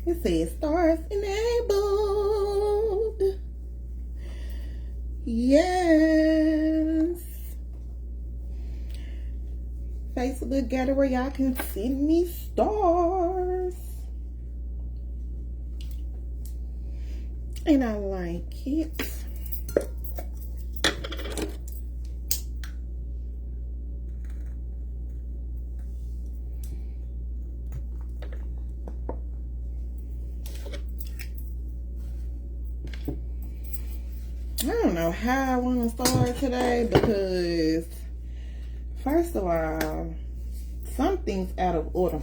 It says stars enabled. Yes. Facebook gallery, y'all can send me stars. And I like it. I don't know how I want to start today because, first of all, something's out of order.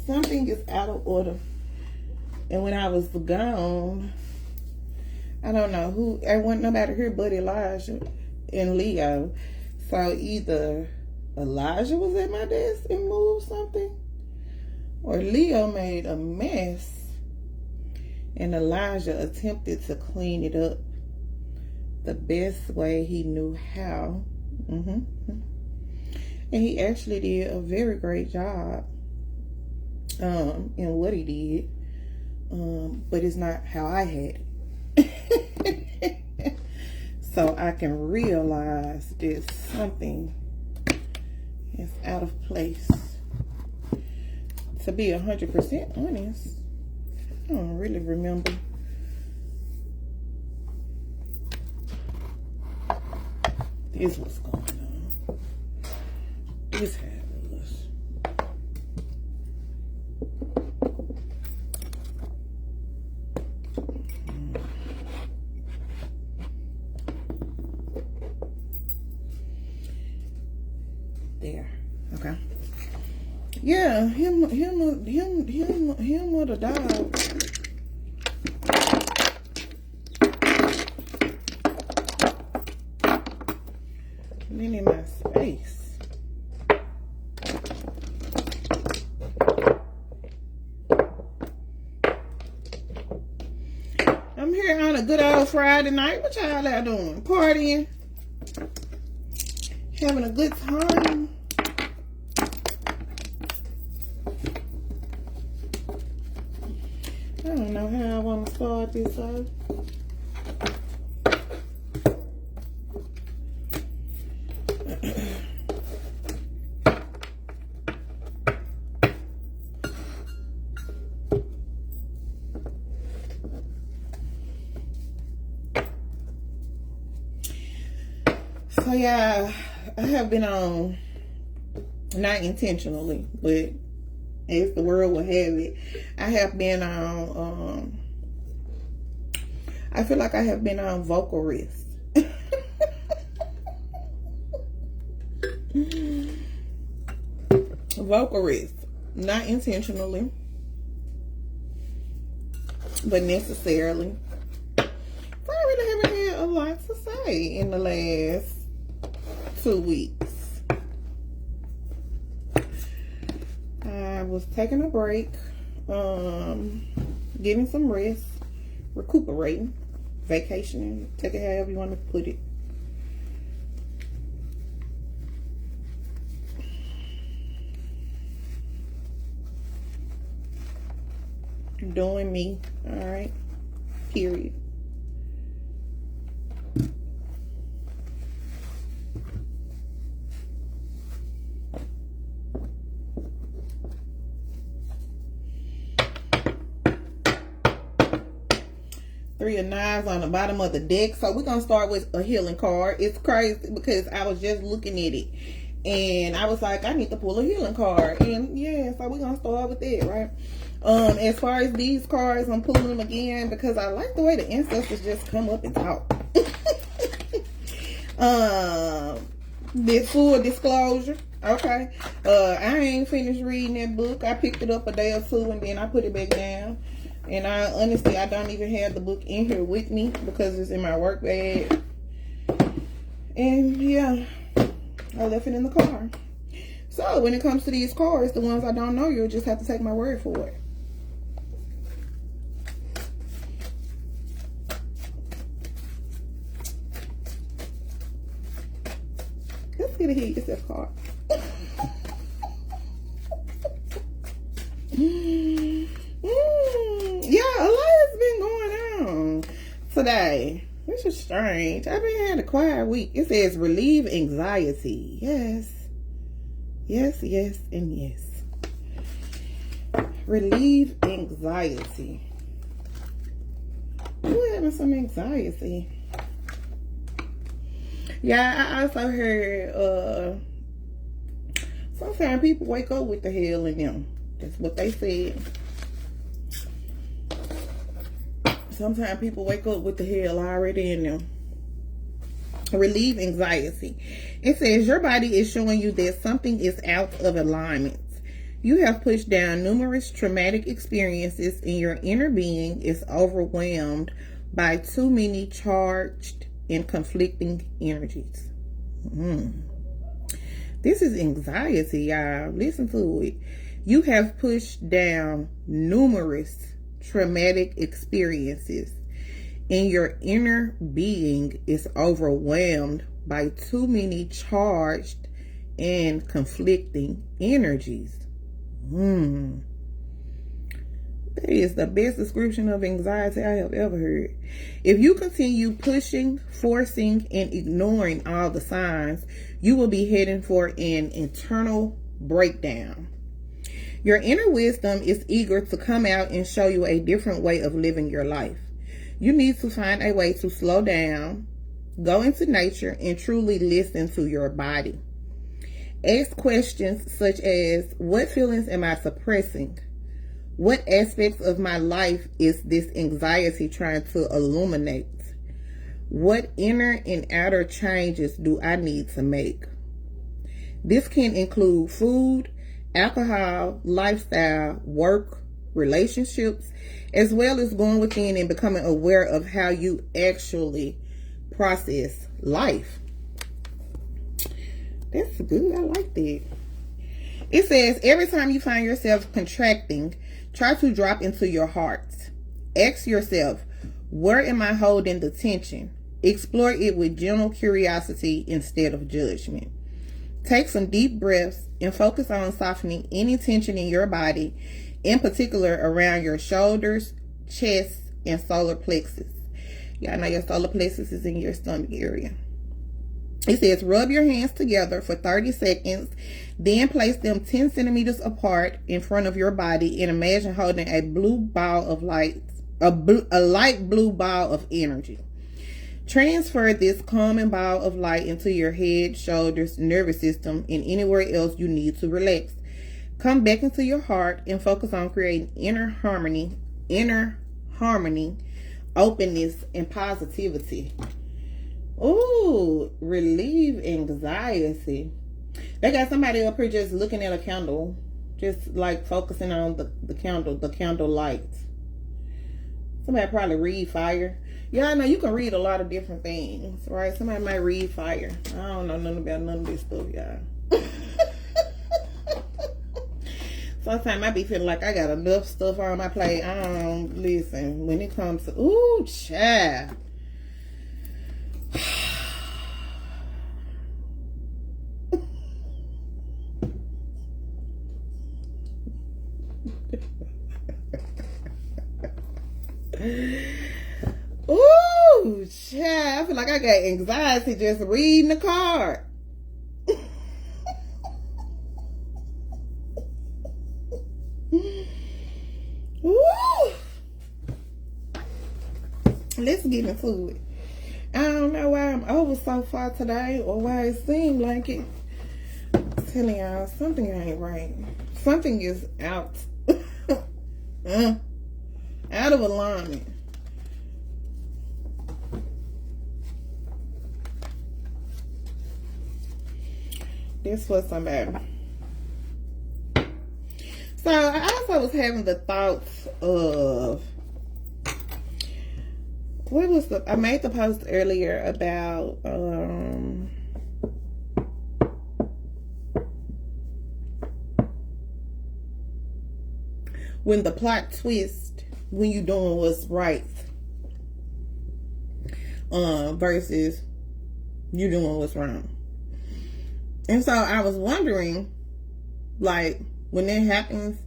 Something is out of order. And when I was gone, I don't know who, I wasn't nobody here but Elijah and Leo. So either Elijah was at my desk and moved something, or Leo made a mess and Elijah attempted to clean it up the best way he knew how. And he actually did a very great job in what he did. But it's not how I had it. So I can realize there's something is out of place. To be 100% honest, I don't really remember. This was going on. This had us. There. Okay. Yeah, him or the dog. And then in my space. I'm here on a good old Friday night. What y'all out doing? Partying? Having a good time? I don't know how I want to start this off. So yeah, I have been on, not intentionally, but as the world will have it, I have been on, I feel like I have been on vocal rest. Vocal rest. Not intentionally, but necessarily. So I really haven't had a lot to say in the last 2 weeks. I was taking a break, getting some rest, recuperating, vacationing, take it however you want to put it. Doing me, all right, period. Three of Knives on the bottom of the deck. So we're going to start with a healing card. It's crazy because I was just looking at it and I was like, I need to pull a healing card. And yeah, so we're going to start with that, right? As far as these cards, I'm pulling them again because I like the way the ancestors just come up and talk. This full disclosure, okay. I ain't finished reading that book. I picked it up a day or two and then I put it back down. And I honestly, I don't even have the book in here with me because it's in my work bag. And yeah, I left it in the car. So when it comes to these cards, the ones I don't know, you'll just have to take my word for it. Let's get a hit yourself card. Yeah, a lot has been going on today. Which is strange. I've been had a quiet week. It says relieve anxiety. Yes. Yes, yes, and yes. Relieve anxiety. We're having some anxiety. Yeah, I also heard sometimes people wake up with the hell in them. That's what they said. Sometimes people wake up with the hell already in them. Relieve anxiety. It says your body is showing you that something is out of alignment. You have pushed down numerous traumatic experiences and your inner being is overwhelmed by too many charged and conflicting energies. This is anxiety, y'all. Listen to it. You have pushed down numerous traumatic experiences and your inner being is overwhelmed by too many charged and conflicting energies. That is the best description of anxiety I have ever heard. If you continue pushing, forcing, and ignoring all the signs, you will be heading for an internal breakdown. Your inner wisdom is eager to come out and show you a different way of living your life. You need to find a way to slow down, go into nature, and truly listen to your body. Ask questions such as, what feelings am I suppressing? What aspects of my life is this anxiety trying to illuminate? What inner and outer changes do I need to make? This can include food, alcohol, lifestyle, work, relationships, as well as going within and becoming aware of how you actually process life. That's good. I like that. It says, every time you find yourself contracting, try to drop into your heart. Ask yourself, where am I holding the tension? Explore it with gentle curiosity instead of judgment. Take some deep breaths and focus on softening any tension in your body, in particular around your shoulders, chest, and solar plexus. Y'all know your solar plexus is in your stomach area. It says, rub your hands together for 30 seconds, then place them 10 centimeters apart in front of your body and imagine holding a blue ball of light, a light blue ball of energy. Transfer this calming ball of light into your head, shoulders, nervous system, and anywhere else you need to relax. Come back into your heart and focus on creating inner harmony, openness, and positivity. Ooh, relieve anxiety. They got somebody up here just looking at a candle, just like focusing on the candle lights. Somebody probably read fire. Yeah, I know you can read a lot of different things, right? Somebody might read fire. I don't know nothing about none of this stuff, y'all. Sometimes I be feeling like I got enough stuff on my plate. I don't listen when it comes to, ooh, child. Ooh, child. I feel like I got anxiety just reading the card. Ooh. Let's get into it. I don't know why I'm over so far today or why it seemed like it. I'm telling y'all, something ain't right. Something is out. Out of alignment. This was somebody. So I also was having the thoughts of, what was the, I made the post earlier about when the plot twist when you doing what's right versus you doing what's wrong. And so I was wondering, like, when that happens,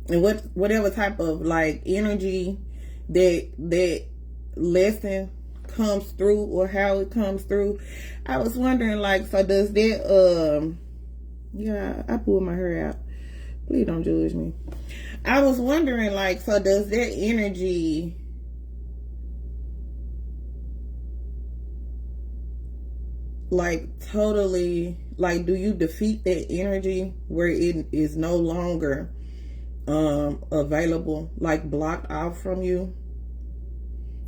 and whatever type of like energy that lesson comes through, or how it comes through, I was wondering, like, so does that yeah, I pulled my hair out. Please don't judge me. I was wondering, like, so does that energy like totally, like, do you defeat that energy where it is no longer available, like blocked off from you?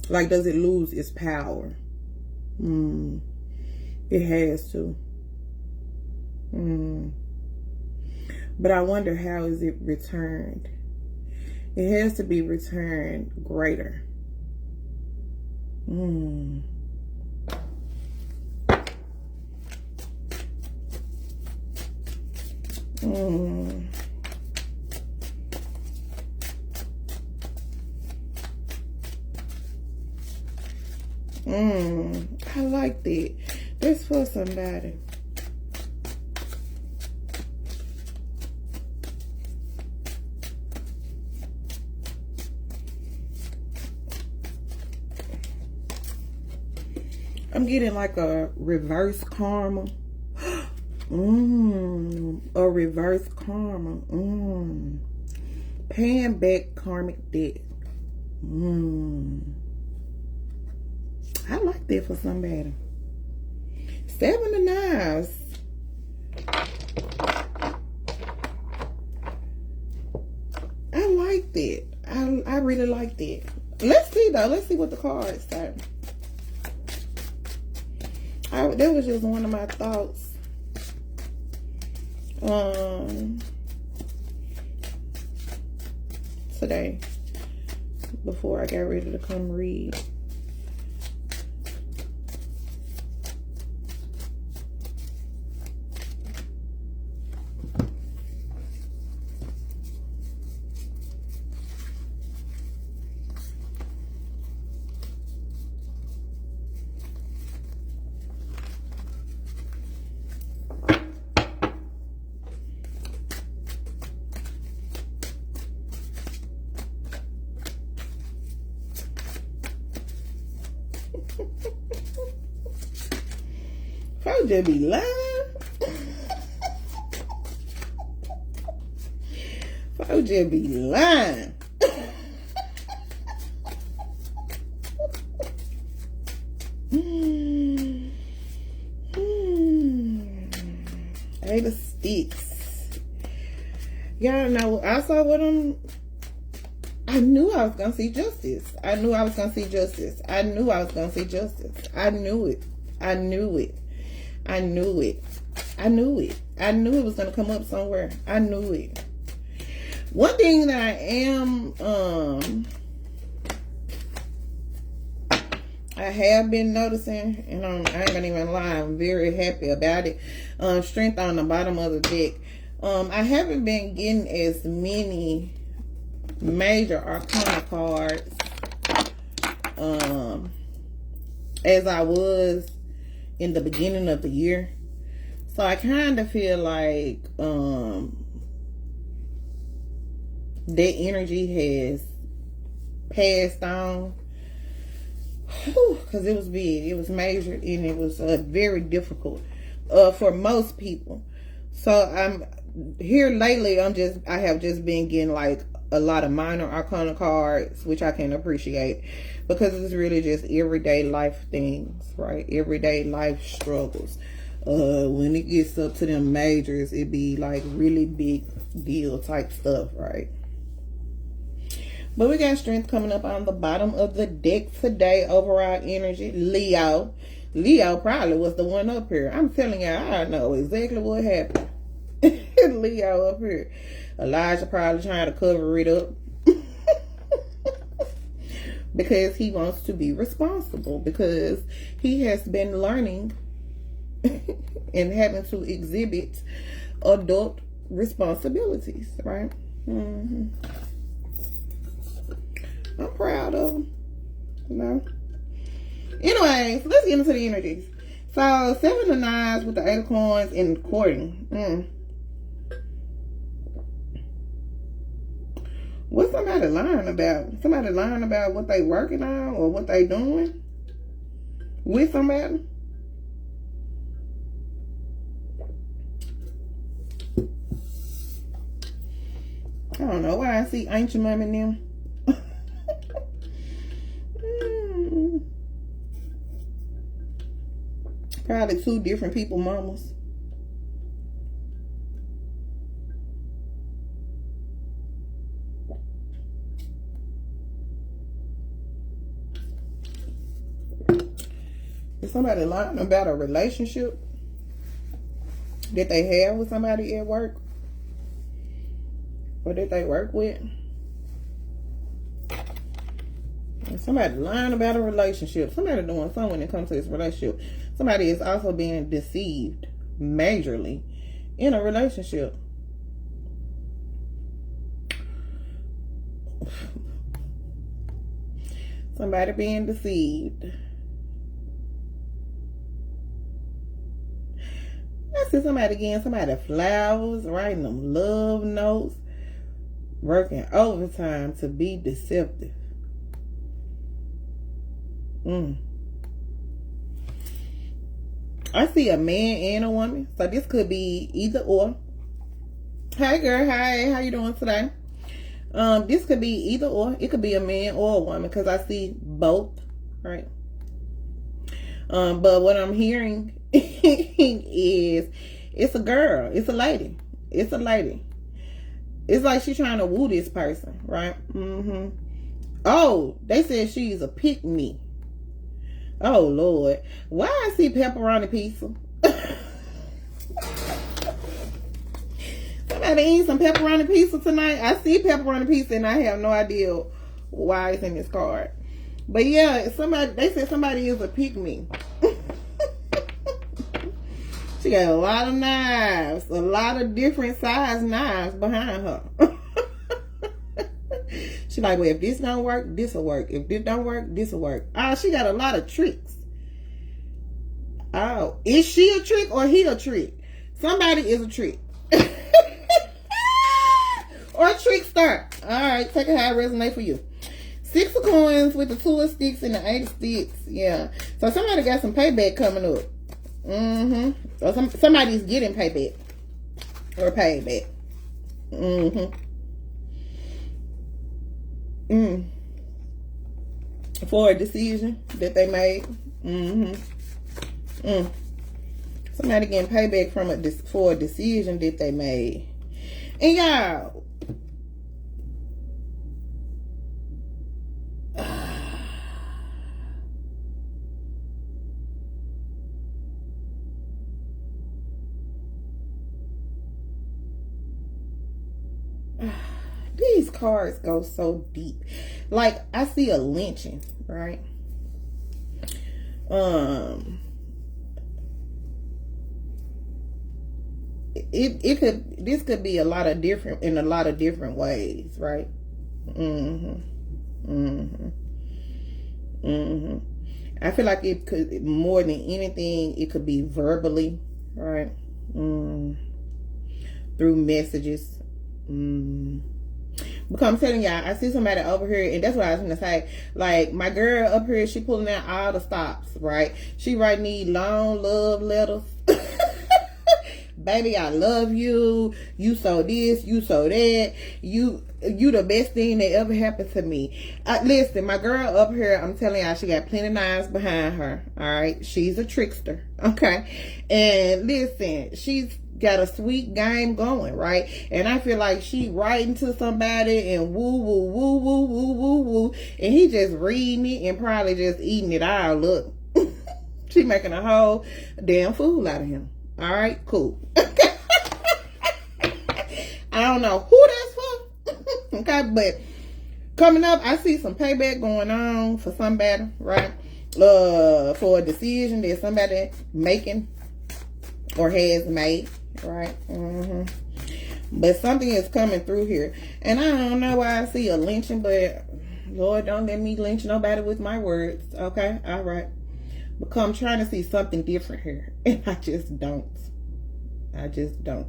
Like, does it lose its power? It has to. But I wonder, how is it returned? It has to be returned greater. I like that. That's for somebody. I'm getting like a reverse karma. A reverse karma. Paying back karmic debt. I like that for somebody. 7 of Knives. I like that. I really like that. Let's see though. Let's see what the cards say. That was just one of my thoughts. Today, before I got ready to come read. Folks just be lying. Folks just be lying. Eight of Sticks. Y'all know, I saw what I knew I was gonna see justice. I knew I was gonna see justice. I knew I was gonna see justice. I knew it. I knew it. I knew it. I knew it. I knew it was gonna come up somewhere. I knew it. One thing that I am I have been noticing, and I ain't gonna even lie, I'm very happy about it. Strength on the bottom of the deck. I haven't been getting as many major arcana cards as I was in the beginning of the year. So I kind of feel like that energy has passed on, because it was big, it was major, and it was very difficult for most people. So I'm here lately, I have just been getting like a lot of minor arcana cards, which I can appreciate, because it's really just everyday life things, right? Everyday life struggles. When it gets up to them majors, it be like really big deal type stuff, right? But we got strength coming up on the bottom of the deck today. Overall energy, Leo. Leo probably was the one up here. I'm telling you, I know exactly what happened. Leo up here. Elijah probably trying to cover it up. Because he wants to be responsible. Because he has been learning and having to exhibit adult responsibilities, right? I'm proud of him, you know. Anyways, let's get into the energies. So 7 of Nines with the 8 of Coins and courting. What's somebody lying about? Somebody lying about what they working on or what they doing with somebody? I don't know why I see Ancient Mom in them. Probably 2 different people mamas. Is somebody lying about a relationship that they have with somebody at work? Or that they work with? Somebody lying about a relationship. Somebody doing something when it comes to this relationship. Somebody is also being deceived majorly in a relationship. Somebody being deceived. I see somebody getting somebody flowers, writing them love notes, working overtime to be deceptive. I see a man and a woman. So this could be either or. Hi girl, hi. How you doing today? This could be either or. It could be a man or a woman because I see both, right? But what I'm hearing is it's a girl. It's a lady. It's a lady. It's like she's trying to woo this person, right? Oh, they said she's a pick-me. Oh, Lord. Why I see pepperoni pizza? Somebody eat some pepperoni pizza tonight? I see pepperoni pizza and I have no idea why it's in this card. But yeah, they said somebody is a pick-me. She got a lot of knives. A lot of different size knives behind her. She like, well, if this don't work, this will work. If this don't work, this will work. Oh, she got a lot of tricks. Oh, is she a trick or he a trick? Somebody is a trick. Or a trickster. All right, take it how it resonates for you. 6 of Coins with the 2 of Sticks and the 8 of Sticks. Yeah. So somebody got some payback coming up. Or somebody's getting payback. Or payback. For a decision that they made. Somebody getting payback for a decision that they made. And y'all, these cards go so deep. Like, I see a lynching, right? This could be a lot of different ways, right? I feel like it could, more than anything, it could be verbally, right? Through messages. Because I'm telling y'all, I see somebody over here, and that's what I was gonna say. Like, my girl up here, she pulling out all the stops, right? She writing these long love letters. Baby, I love you. You so this, you so that. You the best thing that ever happened to me. Listen, my girl up here, I'm telling y'all, she got plenty of knives behind her. All right, she's a trickster. Okay, and listen, she's got a sweet game going, right? And I feel like she writing to somebody and woo woo woo woo woo woo woo, and he just reading it and probably just eating it all up. She making a whole damn fool out of him. All right, cool. I don't know who that's for. Okay, but coming up, I see some payback going on for somebody, right? For a decision that somebody making or has made, right? But something is coming through here, and I don't know why I see a lynching, but Lord, don't let me lynch nobody with my words. Okay, all right. because I'm trying to see something different here. And I just don't. I just don't.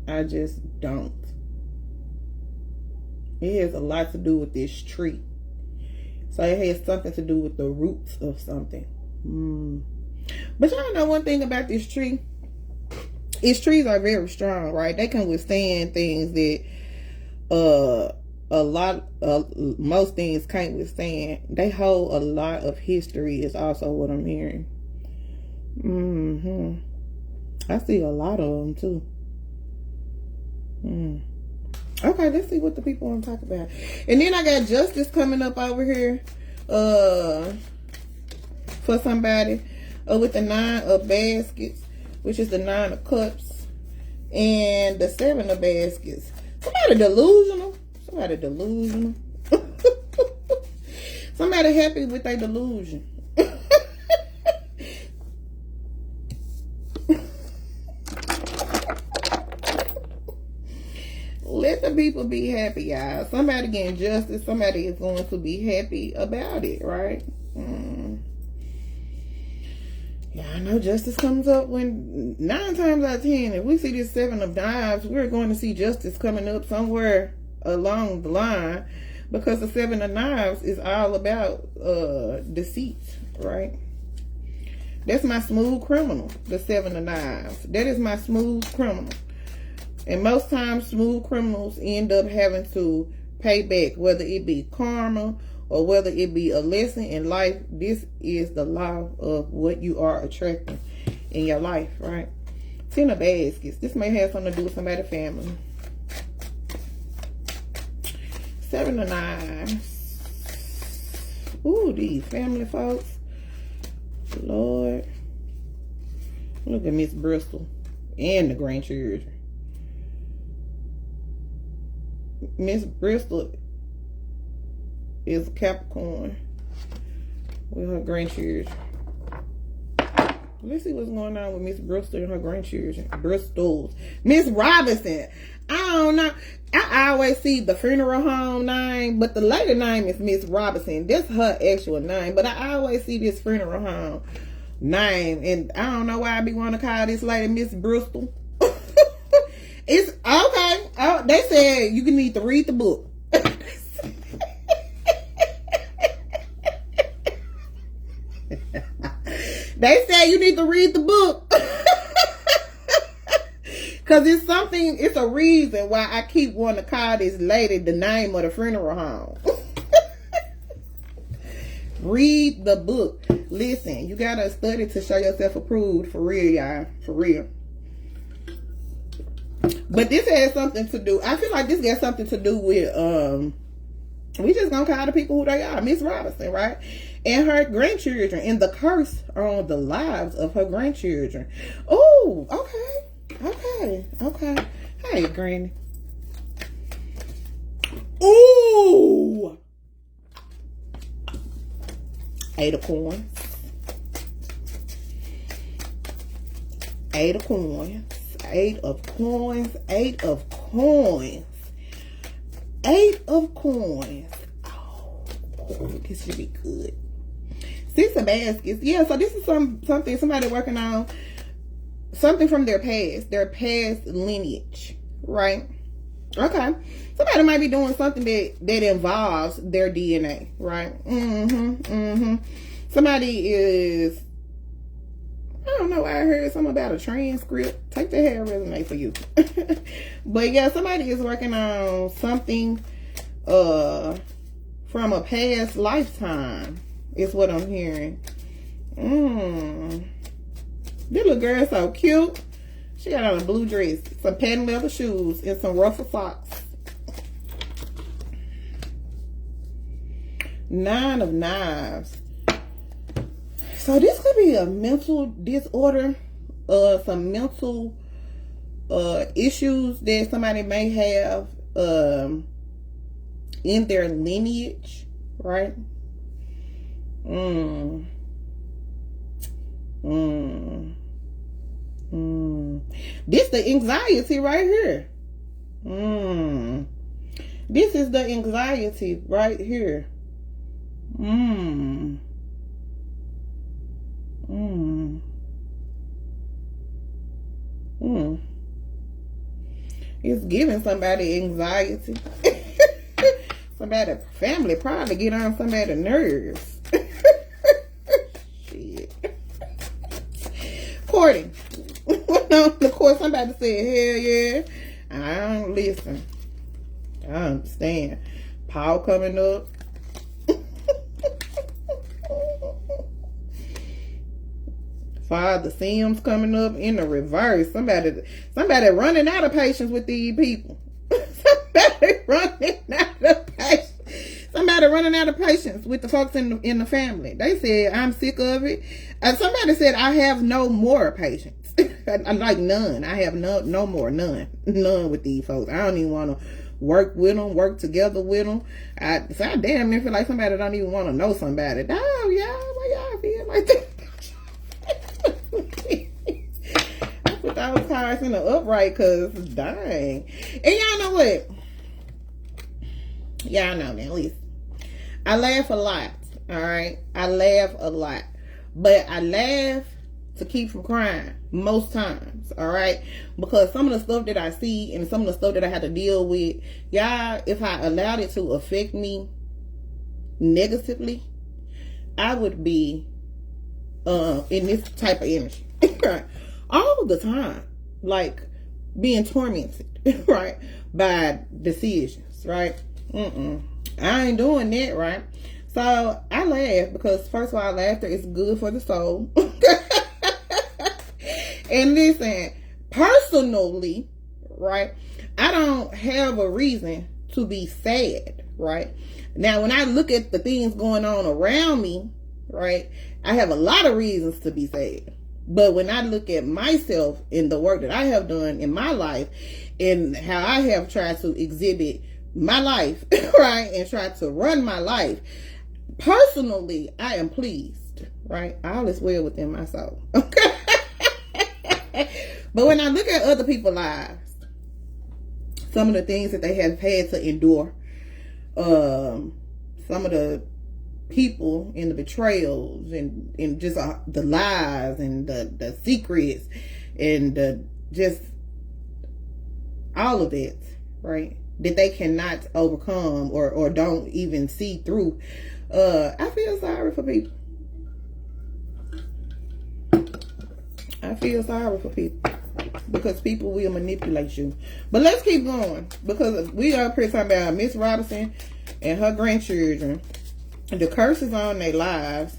I just don't. It has a lot to do with this tree. So it has something to do with the roots of something. But y'all know one thing about this tree? Its trees are very strong, right? They can withstand things that most things can't withstand. They hold a lot of history is also what I'm hearing. I see a lot of them too. Okay, let's see what the people want to talk about. And then I got justice coming up over here for somebody with the 9 of baskets, which is the 9 of cups, and the 7 of baskets. Somebody delusional. Somebody delusional. Somebody happy with their delusion. Let the people be happy, y'all. Somebody getting justice. Somebody is going to be happy about it, right? Yeah, I know justice comes up when 9 times out of 10, if we see this 7 of knives, we're going to see justice coming up somewhere along the line, because the 7 of knives is all about deceit, right? That's my smooth criminal, the 7 of knives. That is my smooth criminal. And most times, smooth criminals end up having to pay back, whether it be karma or whether it be a lesson in life. This is the law of what you are attracting in your life, right? 10 of baskets. This may have something to do with somebody's family. 7 of knives. Ooh, these family folks. Lord. Look at Miss Bristol and the grandchildren. Miss Bristol is a Capricorn with her grandchildren. Let's see what's going on with Miss Bristol and her grandchildren. Bristol's. Miss Robinson. I don't know. I always see the funeral home name, but the lady name is Miss Robinson. That's her actual name. But I always see this funeral home name, and I don't know why I be wanting to call this lady Miss Bristol. It's okay. Oh, they said you can need to read the book. They said you need to read the book. Because it's something, it's a reason why I keep wanting to call this lady the name of the funeral home. Read the book. Listen, you got to study to show yourself approved. For real, y'all. For real. But this has something to do. I feel like this got something to do with, we just gonna call the people who they are. Miss Robinson, right? And her grandchildren. And the curse on the lives of her grandchildren. Oh, okay. Okay. Okay. Hey, Granny. Ooh. 8 of coins. 8 of coins. 8 of coins. 8 of coins. 8 of coins. Oh, this should be good. 6 of baskets. Yeah, so this is something somebody working on. Something from their past lineage, right? Okay. Somebody might be doing something that involves their DNA, right? Somebody is, I don't know, I heard something about a transcript. Take the hair resume for you. But yeah, somebody is working on something from a past lifetime, is what I'm hearing. This little girl is so cute. She got on a blue dress, some patent leather shoes, and some ruffled socks. 9 of knives. So this could be a mental disorder, some mental issues that somebody may have in their lineage, right? This the anxiety right here. This is the anxiety right here. It's giving somebody anxiety. Somebody, family probably get on somebody's nerves. Shit. Courting. Of course, somebody said, hell yeah. I don't listen. I understand. Paul coming up. Father Sims coming up in the reverse. Somebody running out of patience with these people. Somebody running out of patience with the folks in the family. They said, I'm sick of it. Somebody said, I have no more patience. Like none. I have no more. None with these folks. I don't even want to work with them, work together with them. I damn near feel like somebody don't even want to know somebody. Oh, yeah, why y'all feel like that? I put those cards in the upright because dang. And y'all know what? Y'all know now, listen. I laugh a lot, all right? I laugh a lot. But I laugh to keep from crying most times, all right? Because some of the stuff that I see and some of the stuff that I have to deal with, y'all, if I allowed it to affect me negatively, I would be in this type of energy all the time, like being tormented, right, by decisions, right? I ain't doing that, right? So I laugh because, first of all, laughter is good for the soul. And listen, personally, right, I don't have a reason to be sad, right? Now, when I look at the things going on around me, right, I have a lot of reasons to be sad. But when I look at myself in the work that I have done in my life and how I have tried to exhibit my life, right, and try to run my life, personally, I am pleased, right? All is well within my soul. Okay. But when I look at other people's lives, some of the things that they have had to endure, some of the people in the betrayals and just the lies and the secrets and just all of it, right, that they cannot overcome or don't even see through. I feel sorry for people. I feel sorry for people because people will manipulate you. But let's keep going because we are up here talking about Miss Robinson and her grandchildren. The curses on their lives.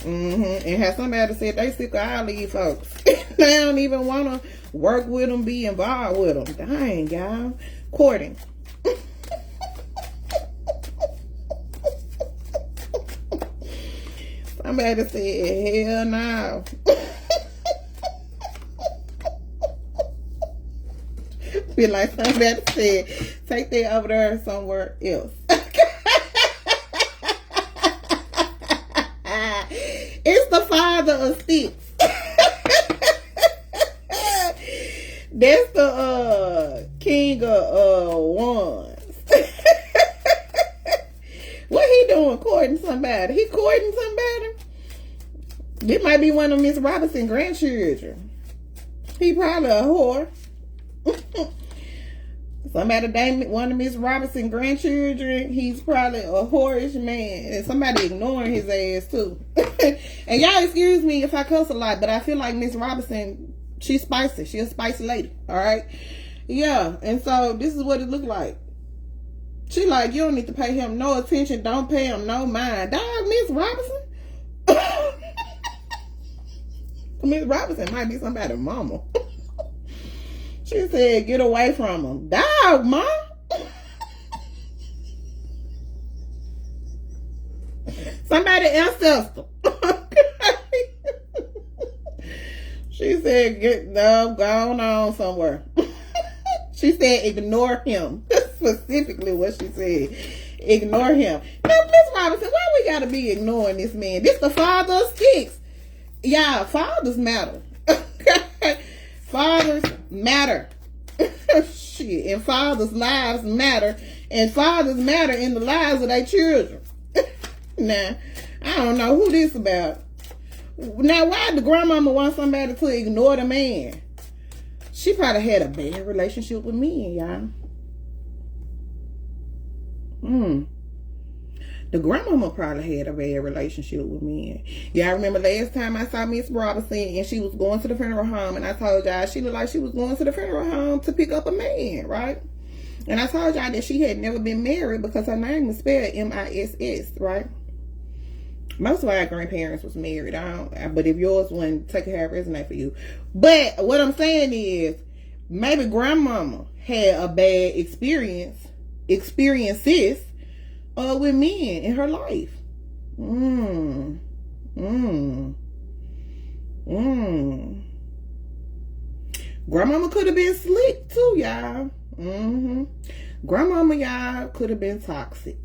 And have somebody said they sick of all these folks. They don't even want to work with them, be involved with them. Dang, y'all. Courting. Somebody said, hell no. Feel like somebody said, take that over there somewhere else. It's the father of sticks. That's the king of wands. What he doing? Courting somebody. He courting somebody. This might be one of Miss Robinson grandchildren. He probably a whore. Somebody named one of Miss Robinson grandchildren. He's probably a whorish man. And somebody ignoring his ass too. And y'all excuse me if I cuss a lot, but I feel like Miss Robinson, she's spicy. She's a spicy lady. Alright? Yeah. And so this is what it looked like. She like, you don't need to pay him no attention. Don't pay him no mind. Dog, Miss Robinson? Miss Robinson might be somebody's mama. She said, get away from him. Dog, Mom. Somebody ancestor. She said, go on somewhere. She said, ignore him. Specifically what she said. Ignore him. Now, Miss Robinson, why we gotta be ignoring this man? This the father of sticks. Yeah, fathers matter. Fathers matter. Shit. And fathers' lives matter. And fathers matter in the lives of their children. Now, I don't know who this about. Now, why the grandmama want somebody to ignore the man? She probably had a bad relationship with men, y'all. The grandmama probably had a bad relationship with men. Yeah, I remember last time I saw Miss Robinson and she was going to the funeral home, and I told y'all she looked like she was going to the funeral home to pick up a man, right? And I told y'all that she had never been married because her name was spelled M-I-S-S, right? Most of our grandparents was married. But if yours wasn't, take it how it resonate for you. But what I'm saying is, maybe grandmama had a bad experiences with men in her life. Grandmama could have been slick too, y'all. Grandmama, y'all, could have been toxic.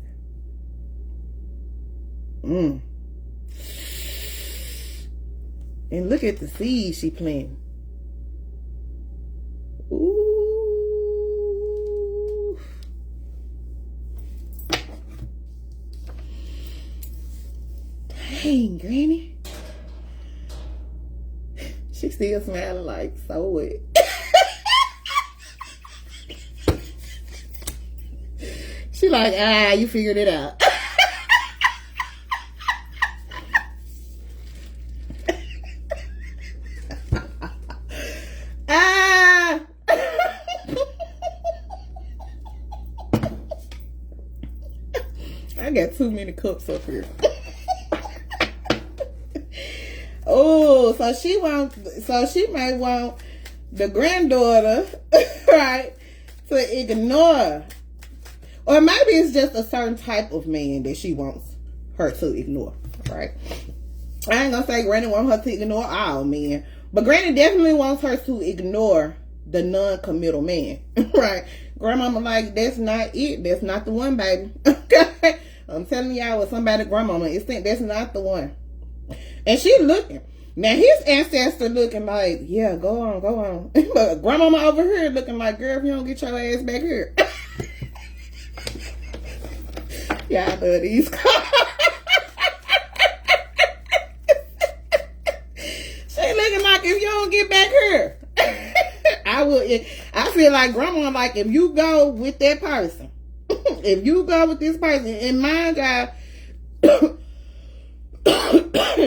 And look at the seeds she planted. Ooh. Dang, Granny. She still smiling like, so what? She like, you figured it out. I got too many cups up here. Oh, so she might want the granddaughter, right, to ignore. Or maybe it's just a certain type of man that she wants her to ignore, right? I ain't gonna say Granny wants her to ignore all men, but Granny definitely wants her to ignore the non-committal man, right? Grandmama like, that's not it. That's not the one, baby. Okay? I'm telling y'all what somebody grandmama is saying, that's not the one. And she looking. Now his ancestor looking like, yeah, go on. But grandmama over here looking like, girl, if you don't get your ass back here. Y'all love these cards. She looking like, if you don't get back here. I feel like grandma like, if you go with that person, if you go with this person, and mind y'all,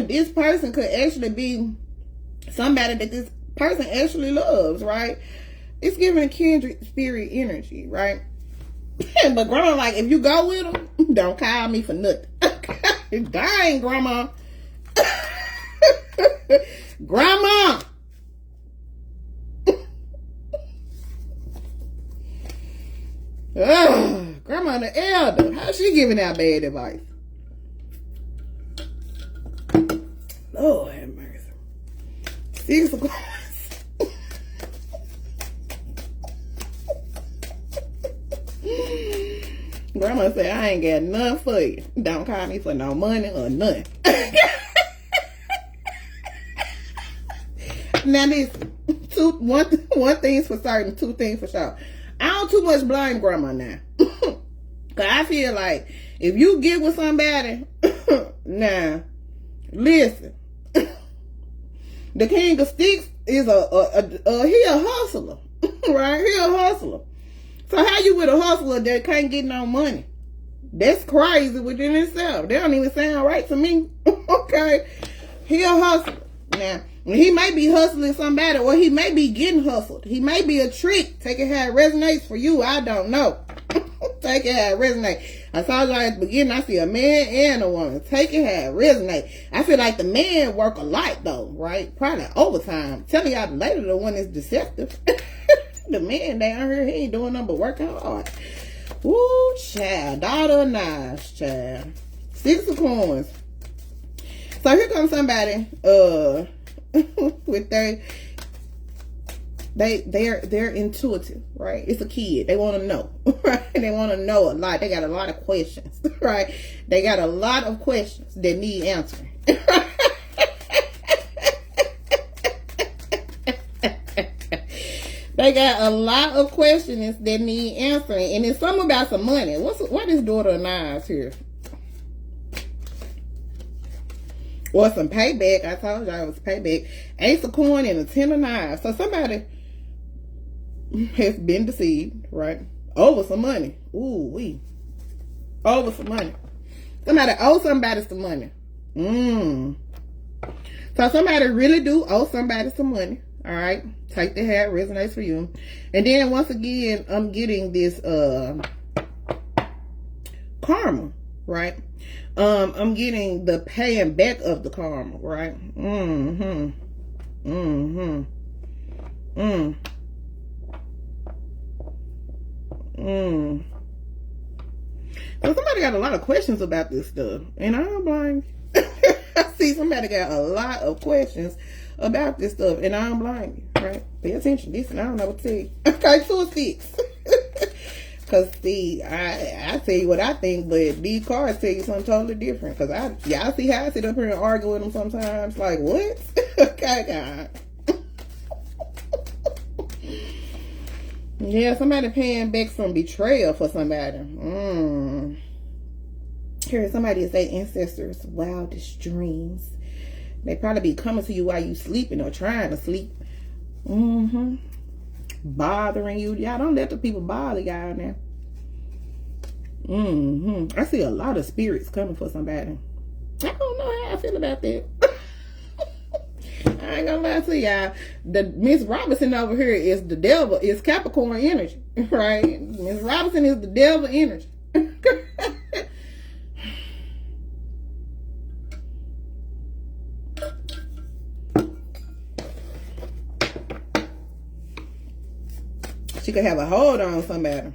this person could actually be somebody that this person actually loves, right? It's giving kindred spirit energy, right? But grandma like, if you go with them, don't call me for nothing. Dang, grandma. Grandma. Grandma the elder. How's she giving out bad advice? Lord have mercy. 6 of course. Grandma said, I ain't got nothing for you. Don't call me for no money or nothing. Now listen, one thing's for certain, 2 things for sure. I don't too much blame grandma now. Cause I feel like if you get with somebody, now listen, the king of sticks is he a hustler, right? He a hustler. So how you with a hustler that can't get no money? That's crazy within itself. That don't even sound right to me. Okay, he a hustler. Now he may be hustling somebody, or he may be getting hustled. He may be a trick. Take it how it resonates for you. I don't know. Take it how it resonates. I told y'all at the beginning, I see a man and a woman. Take it how it resonates. I feel like the man work a lot though, right? Probably overtime. Telling y'all the lady the one is deceptive. The man down here, he ain't doing nothing but working hard. Ooh, child. Daughter of Nas, child. 6 of coins. So here comes somebody, with they're intuitive, right? It's a kid. They want to know, right? They want to know a lot. They got a lot of questions, right? They got a lot of questions that need answering. They got a lot of questions that need answering, and it's something about some money. What is daughter of Nas here? Or some payback. I told y'all it was payback. Ace of coin and a 10 of knives. So somebody has been deceived, right? Over some money. Ooh, wee. Over some money. Somebody owe somebody some money. So somebody really do owe somebody some money. All right. Take the hat, resonates for you. And then once again, I'm getting this karma, right? I'm getting the paying back of the karma, right? So somebody got a lot of questions about this stuff, and I'm like, I see somebody got a lot of questions about this stuff, and I'm blind, right? Pay attention. Listen, I don't know what to tell you. Okay, 2 of 6. Cause see, I tell you what I think, but these cards tell you something totally different. Cause y'all see how I sit up here and argue with them sometimes. Like, what? Okay, God. Yeah, somebody paying back some betrayal for somebody. Here, somebody say ancestors' wildest dreams. They probably be coming to you while you sleeping or trying to sleep. Bothering you. Y'all don't let the people bother y'all now. I see a lot of spirits coming for somebody. I don't know how I feel about that. I ain't gonna lie to y'all. The Miss Robinson over here is the devil. Is Capricorn energy, right? Miss Robinson is the devil energy. She could have a hold on somebody.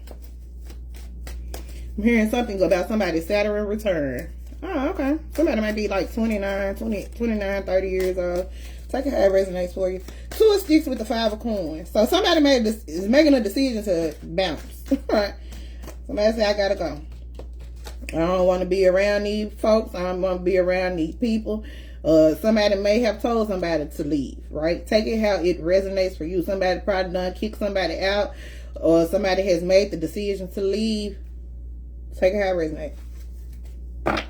I'm hearing something about somebody's Saturn return. Oh, okay. Somebody might be like 29, 30 years old. Take it how it resonates for you. 2 of sticks with the 5 of coins. So somebody is making a decision to bounce. Right? Somebody say, I gotta go. I don't want to be around these folks. I don't want to be around these people. Somebody may have told somebody to leave, right? Take it how it resonates for you. Somebody probably done kicked somebody out, or somebody has made the decision to leave. Take it how it resonates.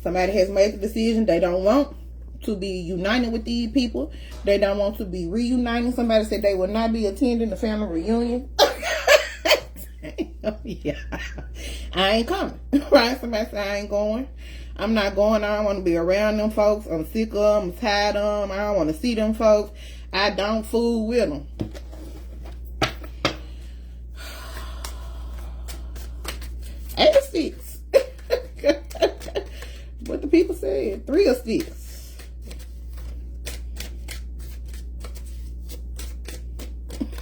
Somebody has made the decision they don't want to be united with these people. They don't want to be reuniting. Somebody said they will not be attending the family reunion. Yeah, I ain't coming. Right? Somebody said I ain't going. I'm not going. I don't want to be around them folks. I'm sick of them. I'm tired of them. I don't want to see them folks. I don't fool with them. Eight of sticks. What the people said. 3 of sticks.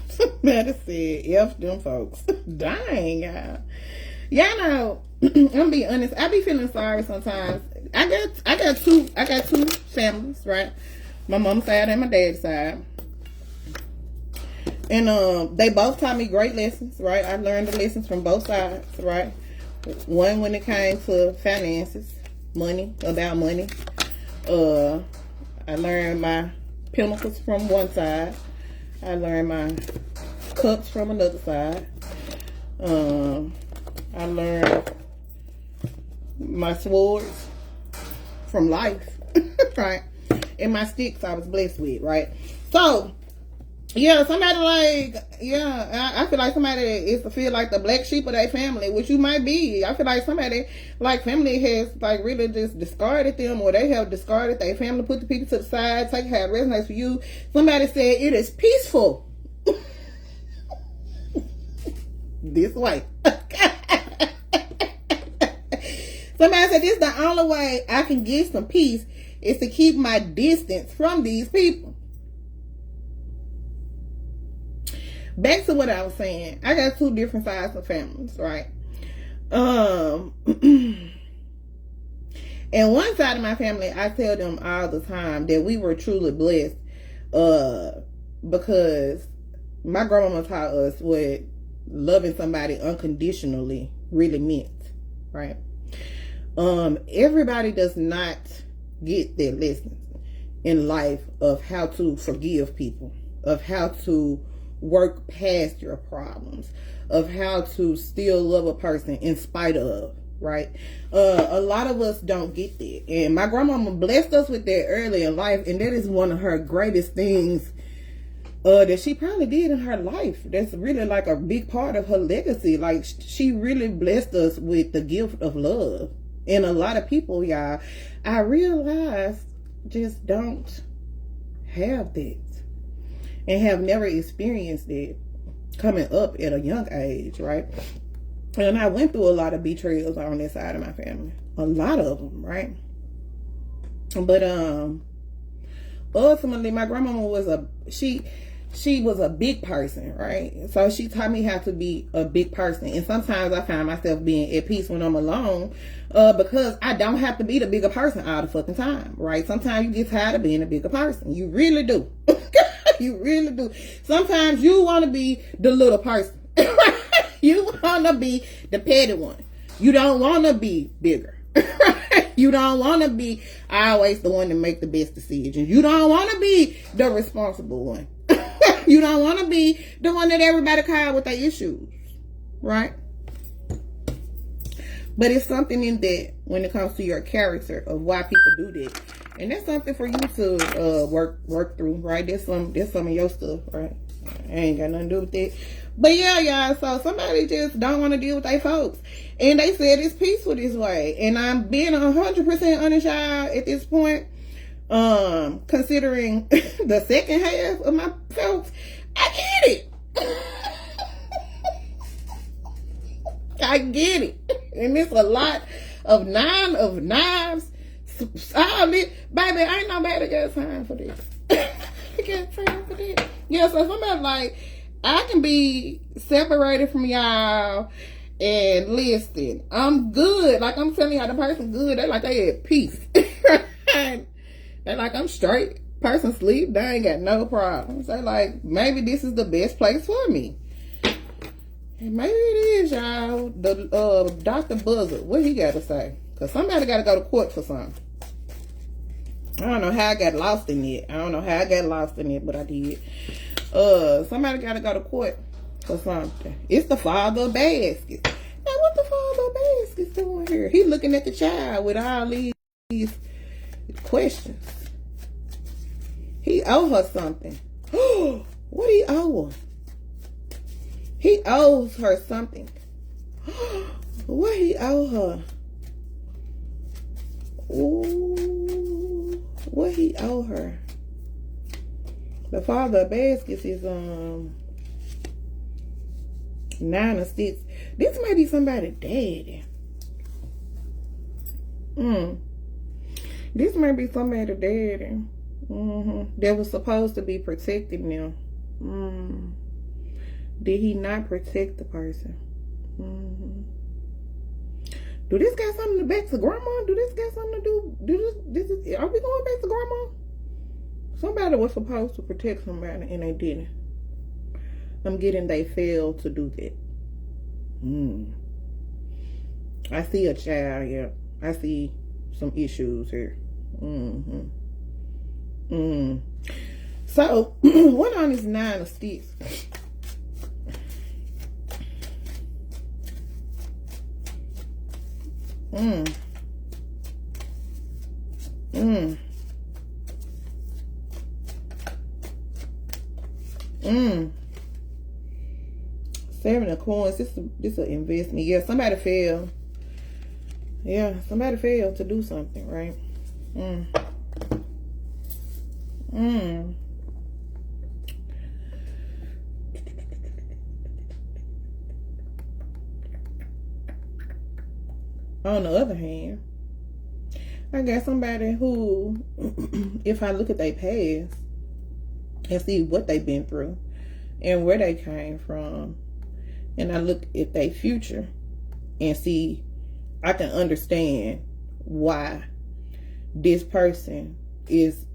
Somebody said F them folks. Dang, y'all. Y'all know, I'm gonna be honest, I be feeling sorry sometimes. I got two families, right? My mom's side and my dad's side. And they both taught me great lessons, right? I learned the lessons from both sides, right? One when it came to finances, about money. I learned my pentacles from one side. I learned my cups from another side. I learned my swords from life, right? And my sticks I was blessed with, right? So, yeah, somebody like, yeah, I feel like somebody is to feel like the black sheep of their family, which you might be. I feel like somebody, like family has like really just discarded them, or they have discarded their family, put the people to the side, take how it resonates for you. Somebody said it is peaceful this way. Somebody said this is the only way I can get some peace is to keep my distance from these people. Back to what I was saying. I got 2 different sides of families, right? And one side of my family, I tell them all the time that we were truly blessed because my grandmama taught us what loving somebody unconditionally really meant, right? Everybody does not get their lessons in life of how to forgive people, of how to work past your problems, of how to still love a person in spite of, right? A lot of us don't get that. And my grandmama blessed us with that early in life. And that is one of her greatest things that she probably did in her life. That's really like a big part of her legacy. Like, she really blessed us with the gift of love. And a lot of people, y'all, I realize, just don't have that and have never experienced it coming up at a young age, right? And I went through a lot of betrayals on this side of my family. A lot of them, right? But ultimately, my grandmama was she was a big person, right? So she taught me how to be a big person. And sometimes I find myself being at peace when I'm alone, because I don't have to be the bigger person all the fucking time, right? Sometimes you get tired of being a bigger person. You really do. You really do. Sometimes you want to be the little person. You want to be the petty one. You don't want to be bigger. You don't want to be always the one to make the best decisions. You don't want to be the responsible one. You don't want to be the one that everybody call with their issues, right? But it's something in that when it comes to your character of why people do that. And that's something for you to work through, right? That's some of your stuff, right? I ain't got nothing to do with that. But yeah, y'all, so somebody just don't want to deal with their folks. And they said it's peaceful this way. And I'm being 100% honest, y'all, at this point. Considering the second half of my folks, I get it. I get it. And it's a lot of 9 of knives. Solid. Baby, ain't nobody got time for this. I got time for this. Yeah, so somebody like, I can be separated from y'all and listen, I'm good. Like, I'm telling y'all, the person good. They like they at peace. They like, I'm straight. Person sleep, they ain't got no problems. They like, maybe this is the best place for me. And maybe it is, y'all. The Dr. Buzzard, what he got to say? Because somebody got to go to court for something. I don't know how I got lost in it. But I did. Somebody got to go to court for something. It's the father of baskets. Now, what the father of baskets doing here? He looking at the child with all these questions. He owe her something. What he owe her? He owes her something. What he owe her? Ooh, what he owe her? The father of baskets is 9 of sticks. This might be somebody's daddy. This might be somebody's daddy. That was supposed to be protecting them. Did he not protect the person? Do this got something to back to grandma? Do this got something to do? Are we going back to grandma? Somebody was supposed to protect somebody and they didn't. I'm getting they failed to do that. I see a child, yeah. I see some issues here. So, what on this 9 of sticks? Seven of coins. This is an investment. Yeah, somebody failed. Yeah, somebody failed to do something, right? On the other hand, I got somebody who, if I look at their past and see what they've been through and where they came from, and I look at their future and see, I can understand why this person is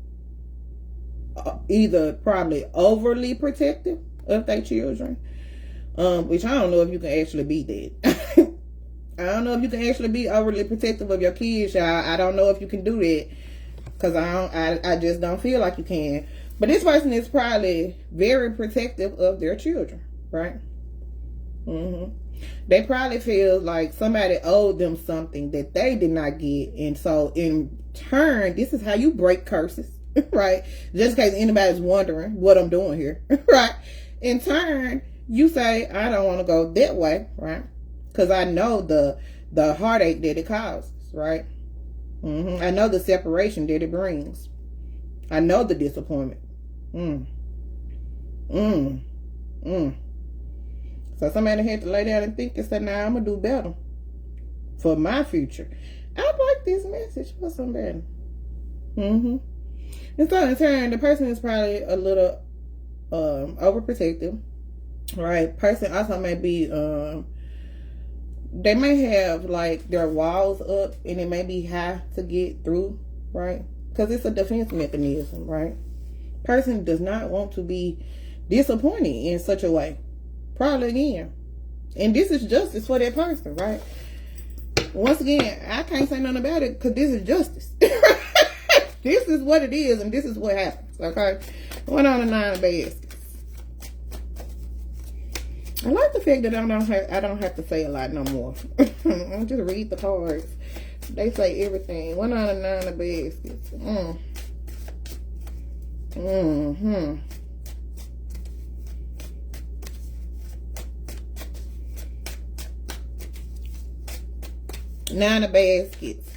either probably overly protective of their children, which I don't know if you can actually be that. I don't know if you can actually be overly protective of your kids, y'all. I don't know if you can do that, because I just don't feel like you can. But this person is probably very protective of their children, right? They probably feel like somebody owed them something that they did not get. And so in turn, this is how you break curses, right? Just in case anybody's wondering what I'm doing here, right? In turn, you say, I don't want to go that way, right? Because I know the heartache that it causes, right? I know the separation that it brings. I know the disappointment. So somebody had to lay down and think and say, nah, I'm going to do better for my future. I like this message for somebody. And so in turn, the person is probably a little overprotective, right? Person also may be, they may have like their walls up and it may be high to get through, right? Because it's a defense mechanism, right? Person does not want to be disappointed in such a way. Probably again. And this is justice for that person, right? Once again, I can't say nothing about it because this is justice. This is what it is and this is what happens, okay? One on the 9 of baskets. I like the fact that I don't have to say a lot no more. I just read the cards. They say everything. One on the 9 of baskets. Nine of baskets.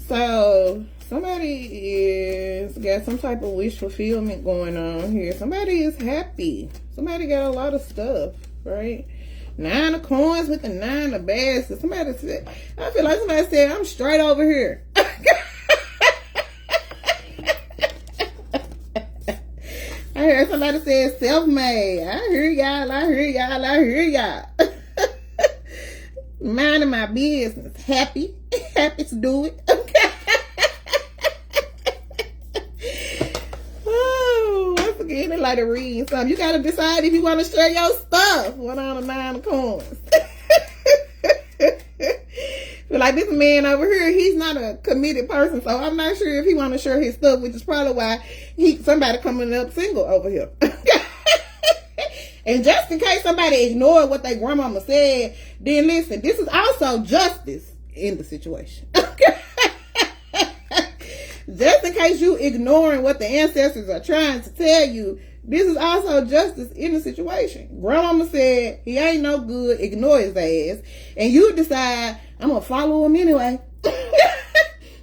So somebody is got some type of wish fulfillment going on here. Somebody is happy. Somebody got a lot of stuff, right? 9 of coins with the 9 of baskets. Somebody said, I feel like somebody said, I'm straight over here. I heard somebody say self-made. I hear y'all. Minding my business. Happy to do it. Okay. Oh, I forget it like to read something. You gotta decide if you want to share your stuff. One on the 9 of coins. Feel like this man over here, he's not a committed person, so I'm not sure if he want to share his stuff, which is probably why somebody coming up single over here. And just in case somebody ignored what their grandmama said, then listen, this is also justice in the situation. Just in case you ignoring what the ancestors are trying to tell you, this is also justice in the situation. Grandmama said he ain't no good, ignore his ass, and you decide, I'm going to follow him anyway.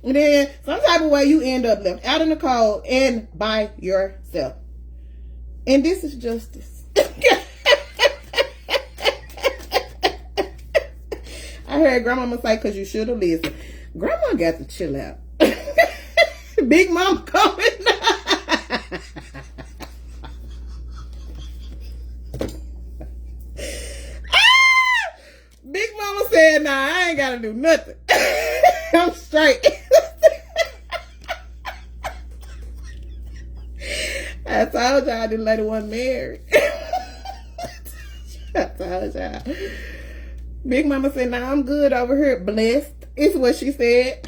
And then some type of way you end up left out in the cold and by yourself. And this is justice. I heard grandmama say, because you should have listened. Grandma got to chill out. Big mama coming. Big mama said, nah, I ain't got to do nothing. I'm straight. I told y'all this lady wasn't married. I told y'all. Big mama said, nah, I'm good over here. Blessed is what she said.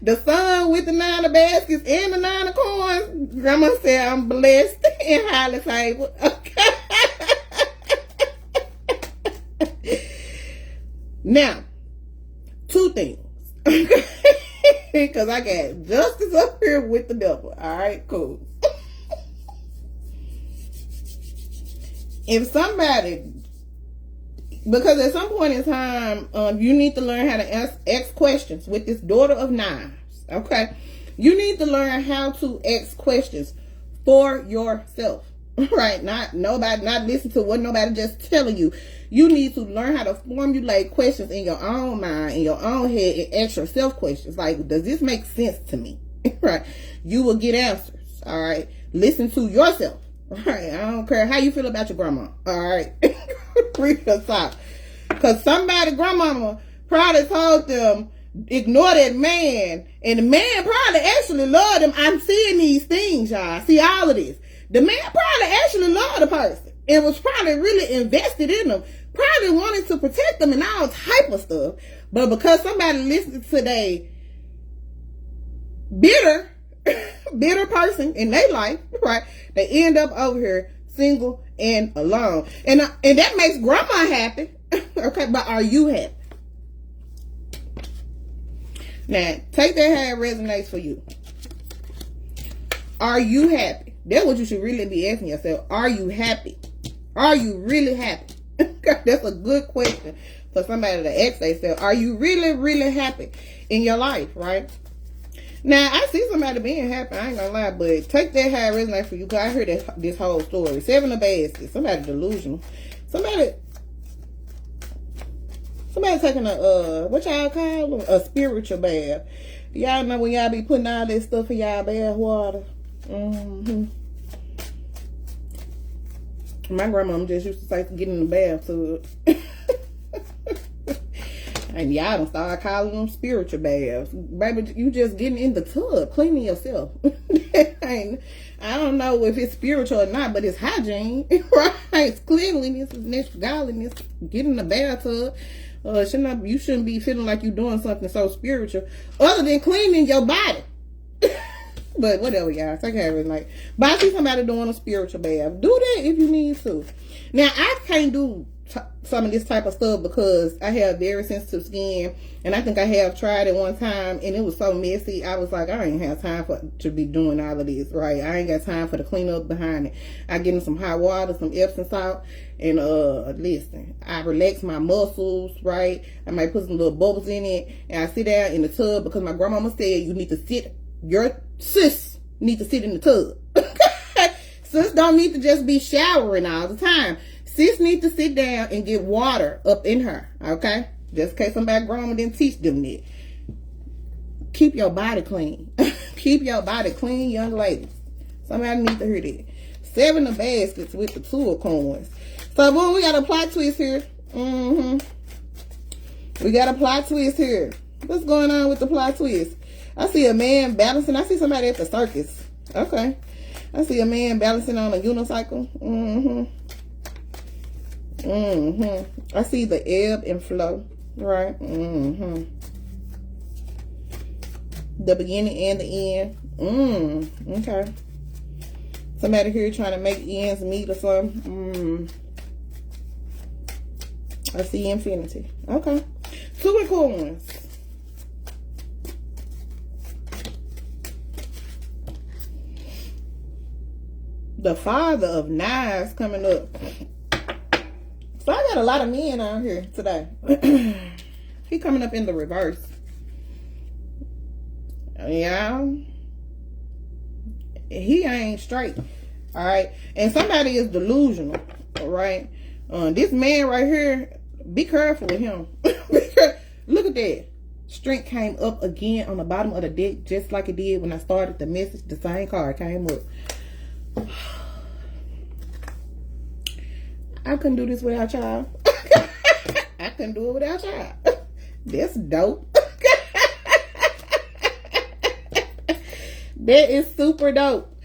The son with the 9 of baskets and the 9 of coins. Grandma said, I'm blessed and highly favored. Okay. Now, 2 things. Because I got justice up here with the devil. All right, cool. If somebody, because at some point in time, you need to learn how to ask questions with this daughter of 9s. Okay, you need to learn how to ask questions for yourself. Right? Not listen to what nobody just telling you. You need to learn how to formulate questions in your own mind, in your own head, and ask yourself questions. Like, does this make sense to me? Right? You will get answers. All right. Listen to yourself. All right. I don't care how you feel about your grandma. All right. Read us out. Because somebody, grandmama, probably told them, ignore that man. And the man probably actually loved him. I'm seeing these things, y'all. See all of this. The man probably actually loved the person and was probably really invested in them. Probably wanted to protect them and all type of stuff. But because somebody listened to their bitter person in their life, right, they end up over here single and alone. And that makes grandma happy. Okay, but are you happy? Now, take that how it resonates for you. Are you happy? That's what you should really be asking yourself. Are you happy? Are you really happy? That's a good question for somebody to ask themselves. Are you really, really happy in your life, right? Now, I see somebody being happy. I ain't gonna lie, but take that how it resonates for you, because I heard this whole story. 7 of baskets. Somebody delusional. Somebody taking what y'all call them? A spiritual bath. Y'all know when y'all be putting all this stuff in y'all bath water. My grandmama just used to say to get in the bathtub. And y'all done start calling them spiritual baths. Baby, you just getting in the tub, cleaning yourself. I don't know if it's spiritual or not, but it's hygiene, right? It's cleanliness, it's godliness. Get in the bathtub. You shouldn't be feeling like you're doing something so spiritual other than cleaning your body. But whatever, y'all. Take care of it. Like, but I see somebody doing a spiritual bath. Do that if you need to. Now, I can't do some of this type of stuff because I have very sensitive skin, and I think I have tried it one time, and it was so messy. I was like, I ain't have time to be doing all of this, right? I ain't got time for the cleanup behind it. I get in some hot water, some Epsom salt, and listen, I relax my muscles, right? I might put some little bubbles in it, and I sit down in the tub because my grandmama said you need to sit. Your sis need to sit in the tub. Sis don't need to just be showering all the time. Sis need to sit down and get water up in her. Okay? Just in case somebody grandma didn't teach them that. Keep your body clean. Keep your body clean, young ladies. Somebody need to hear that. 7 of baskets with the 2 of coins. So, boom, we got a plot twist here. We got a plot twist here. What's going on with the plot twist? I see a man balancing. I see somebody at the circus. Okay. I see a man balancing on a unicycle. I see the ebb and flow. Right? The beginning and the end. Okay. Somebody here trying to make ends meet or something. I see infinity. Okay. 2 of coins. The Father of Knives coming up. So I got a lot of men out here today. He coming up in the reverse. Yeah. He ain't straight. Alright. And somebody is delusional. Alright. This man right here, be careful with him. Look at that. Strength came up again on the bottom of the deck, just like it did when I started the message. The same card came up. I couldn't do this without y'all. I couldn't do it without y'all. That's dope. That is super dope.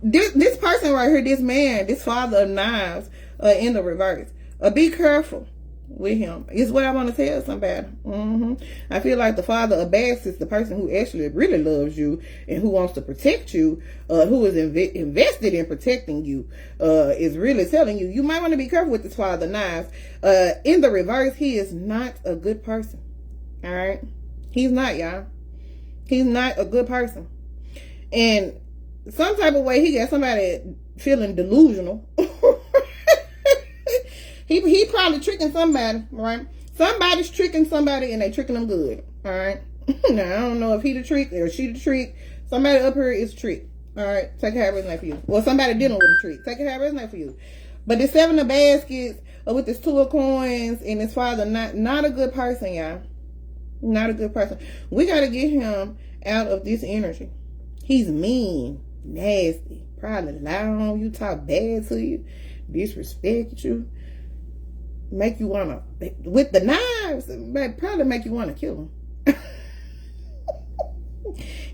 This person right here, this man, this Father of Knives, in the reverse. Be careful with him. Is what I want to tell somebody. I feel like the Father of Baskets is the person who actually really loves you and who wants to protect you, who is invested in protecting you, is really telling you, you might want to be careful with this Father of Knives. In the reverse, he is not a good person. All right? He's not, y'all. He's not a good person. And some type of way, he got somebody feeling delusional. He probably tricking somebody, right? Somebody's tricking somebody and they tricking them good, all right? Now, I don't know if he the trick or she the trick. Somebody up here is trick, all right? Take care of his name for you. Well, somebody dealing with a trick. Take care of his name for you. But this 7 of baskets with this 2 of coins and his father, not a good person, y'all. Not a good person. We got to get him out of this energy. He's mean, nasty, probably lie on you, talk bad to you, disrespect you. Make you want to, with the knives, probably make you want to kill him.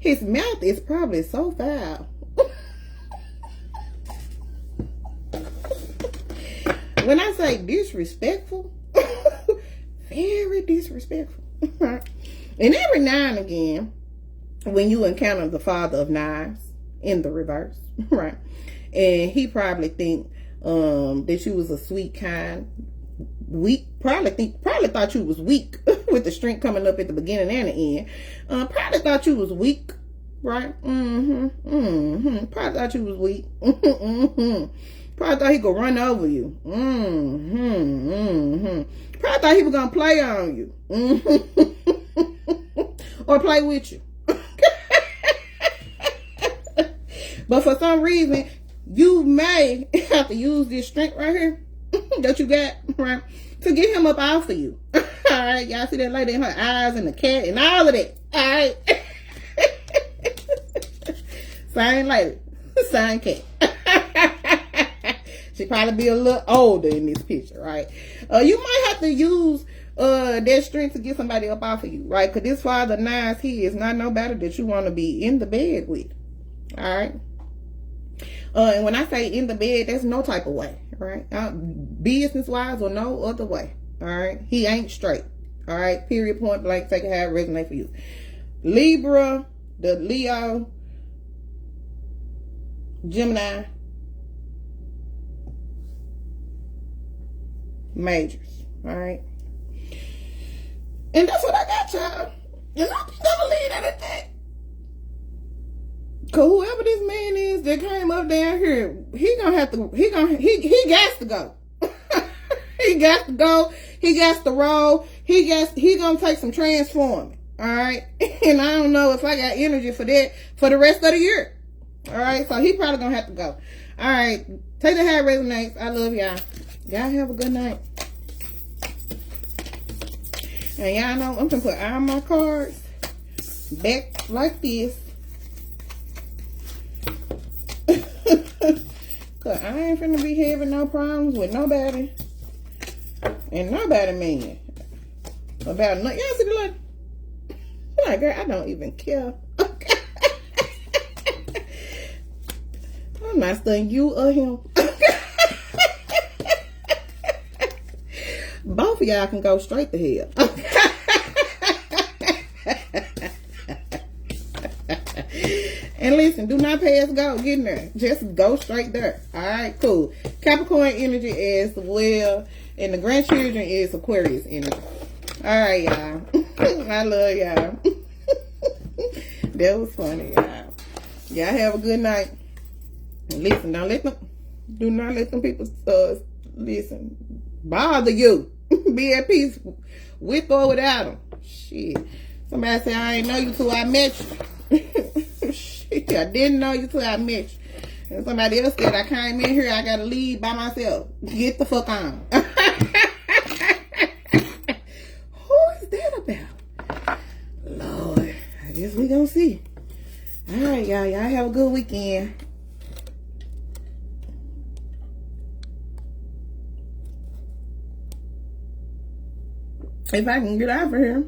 His mouth is probably so foul. When I say disrespectful, very disrespectful. And every now and again, when you encounter the Father of Knives in the reverse, right? And he probably think that you was a sweet, kind, weak. Probably thought you was weak with the strength coming up at the beginning and the end. Probably thought you was weak, right? Probably thought you was weak. Probably thought he could run over you. Probably thought he was gonna play on you. Or play with you. But for some reason, you may have to use this strength right here that you got, right, to get him up off of you. All right, y'all see that lady in her eyes and the cat and all of that. All right. Same lady, same cat. She probably be a little older in this picture, right? You might have to use that strength to get somebody up off of you, right? Because this Father Nines, he is not nobody that you want to be in the bed with. All right. And when I say in the bed, that's no type of way, right? Business-wise or no other way, all right? He ain't straight, all right? Period, point blank, take it how it resonate for you. Libra, the Leo, Gemini, majors, all right? And that's what I got, y'all. And I think I'm gonna leave that at that. Cause whoever this man is that came up down here, he got to go. He got to go. He got to roll. He gonna take some transforming. All right. And I don't know if I got energy for that for the rest of the year. All right. So he probably gonna have to go. All right. Take the how it resonates. I love y'all. Y'all have a good night. And y'all know I'm gonna put all my cards back like this. Cause I ain't finna be having no problems with nobody. And nobody mean about nothing. Y'all see the look? Like, girl, I don't even care. I'm not studying you or him. Both of y'all can go straight to hell. And listen, do not pass go getting there. Just go straight there. All right, cool. Capricorn energy as well. And the grandchildren is Aquarius energy. All right, y'all. I love y'all. That was funny, y'all. Y'all have a good night. And listen, do not let them people, listen, bother you. Be at peace with or without them. Shit. Somebody say, I ain't know you till I met you. Shit, I didn't know you till I met you. And somebody else said, I came in here, I gotta leave by myself. Get the fuck on. Who is that about? Lord, I guess we gonna see. All right, y'all. Y'all have a good weekend. If I can get out of here.